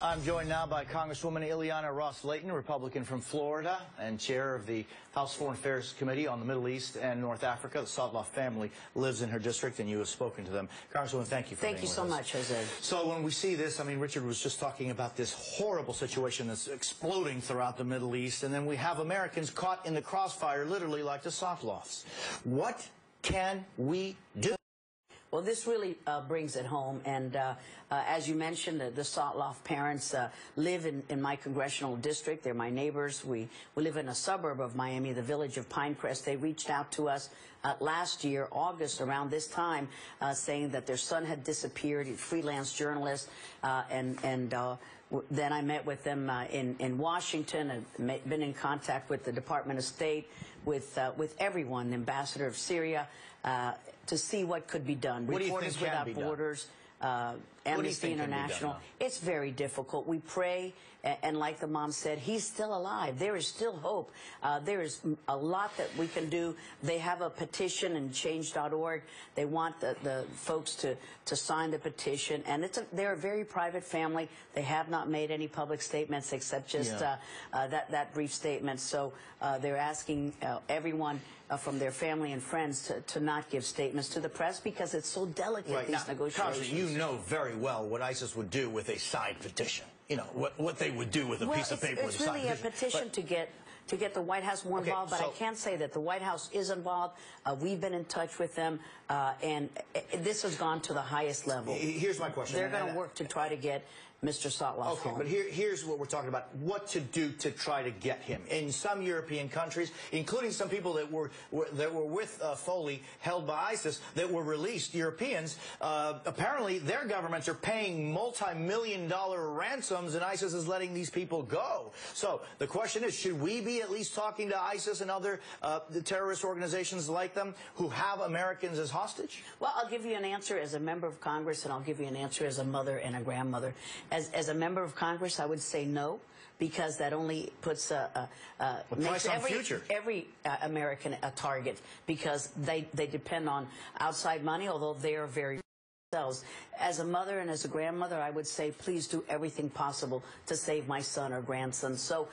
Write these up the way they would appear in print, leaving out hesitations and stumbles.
I'm joined now by Congresswoman Ileana Ros-Lehtinen, Republican from Florida and chair of the House Foreign Affairs Committee on the Middle East and North Africa. The Sotloff family lives in her district, and you have spoken to them. Congresswoman, thank you for being with us. Thank you so much, Jose. So when we see this, I mean, Richard was just talking about this horrible situation that's exploding throughout the Middle East, and then we have Americans caught in the crossfire, literally like the Sotloffs. What can we do? Well, this really brings it home, and as you mentioned, the Sotloff parents live in my congressional district. They're my neighbors. We live in a suburb of Miami, the village of Pinecrest. They reached out to us last year, August, around this time, saying that their son had disappeared. He's a freelance journalist, then I met with them in Washington. I've been in contact with the Department of State, with everyone, the ambassador of Syria, to see what could be done. Reporters Without Borders, Amnesty International. It's very difficult. We pray, and like the mom said, he's still alive. There is still hope. There is a lot that we can do. They have a petition in change.org. They want the folks to sign the petition, and they're a very private family. They have not made any public statements except just that brief statement. So they're asking everyone from their family and friends to not give statements to the press because it's so delicate, these negotiations. You know very well what ISIS would do with a side petition. You know, what they would do with a piece of paper with a side petition. It's really a petition to get the White House more involved, but I can't say that the White House is involved. We've been in touch with them, and this has gone to the highest level. Here's my question. They're going to work to try to get Mr. Sotloff home. But here's what we're talking about. What to do to try to get him. In some European countries, including some people that were with Foley, held by ISIS, that were released, Europeans, apparently their governments are paying multi-million-dollar ransoms, and ISIS is letting these people go. So the question is, should we be at least talking to ISIS and other terrorist organizations like them who have Americans as hostage? Well, I'll give you an answer as a member of Congress, and I'll give you an answer as a mother and a grandmother. As a member of Congress, I would say no, because that only puts makes every American a target, because they depend on outside money, although they are very themselves. As a mother and as a grandmother, I would say please do everything possible to save my son or grandson. So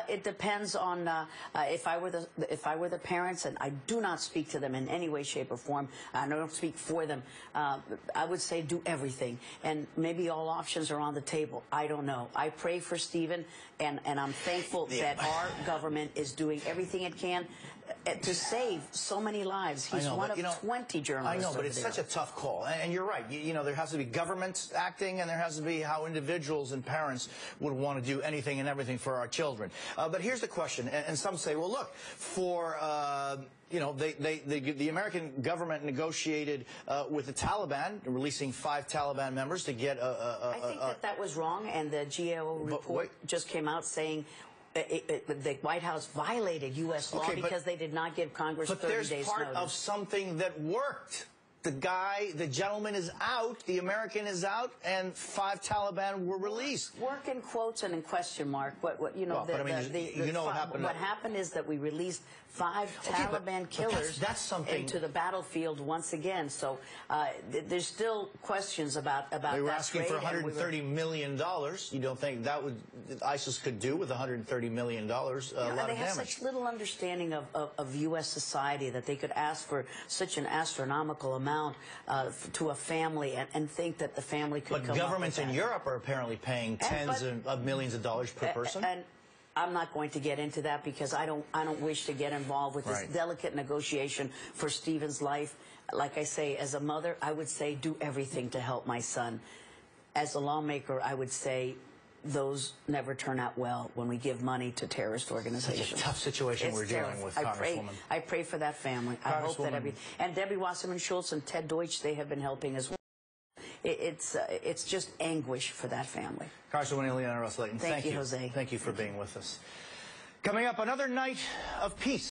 it depends on if I were the parents, and I do not speak to them in any way, shape, or form. I don't speak for them. I would say do everything, and maybe all options are on the table. I don't know. I pray for Stephen, and I'm thankful that our government is doing everything it can to save so many lives. He's one of 20 journalists. I know, but it's such a tough call, and you're right. You know, there has to be governments acting, and there has to be how individuals and parents would want to do anything and everything for our children. But here's the question, and some say, well, look, for you know, the American government negotiated with the Taliban, releasing 5 Taliban members to get I think that was wrong, and the GAO report just came out saying the White House violated U.S. law because they did not give Congress 30 days notice. But there's part of something that worked. The gentleman is out, the American is out, and 5 Taliban were released. Work in quotes and in question mark. What happened? What happened is that we released 5 Taliban killers into the battlefield once again. So there's still questions about they were asking for $130 million. You don't think that ISIS could do with $130 million? They have such little understanding of U.S. society that they could ask for such an astronomical amount to a family and think that the family could come up with that. But governments in Europe are apparently paying tens of millions of dollars per person. And I'm not going to get into that because I don't wish to get involved with this delicate negotiation for Stephen's life. Like I say, as a mother, I would say do everything to help my son. As a lawmaker, I would say those never turn out well when we give money to terrorist organizations. It's a tough situation we're dealing with, Congresswoman. I pray for that family. I hope that and Debbie Wasserman Schultz and Ted Deutsch, they have been helping as well. It's just anguish for that family. Congresswoman Ileana Ros-Lehtinen, thank you, Jose. Thank you for being with us. Coming up, another night of peace.